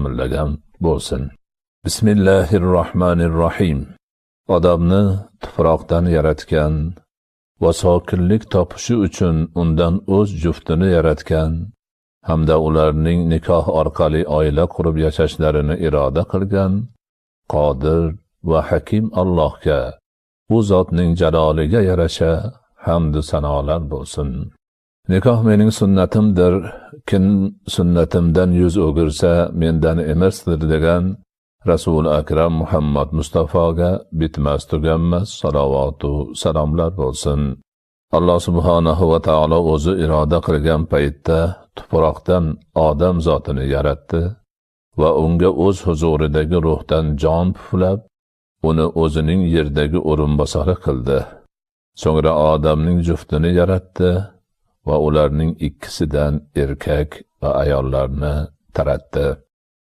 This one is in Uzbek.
ta'minlagan bo'lsin. Bismillahirrohmanirrohim. Odamni tuproqdan yaratgan va sokinlik topishi uchun undan o'z juftini yaratgan hamda ularning nikoh orqali oila qurib yashashlarini iroda qilgan qodir va hakim Allohga, u zotning jaloliga yarasha hamdu sanolar bo'lsin. Nikoh mening sunnatimdir, kim sunnatimdan yuz o'girsa mendan emasdir degan Rasul akram Muhammad Mustafoga bitmas tuganmas salavatu salomlar bo'lsin. Alloh subhanahu va taolo o'zi iroda qilgan paytda tuproqdan odam zotini yaratdi va unga o'z huzuridagi ruhdan jon puflab, uni o'zining yerdagi o'rinbosari qildi. So'ngra odamning juftini yaratdi va ularning ikkisidan erkak va ayollarni taratdi.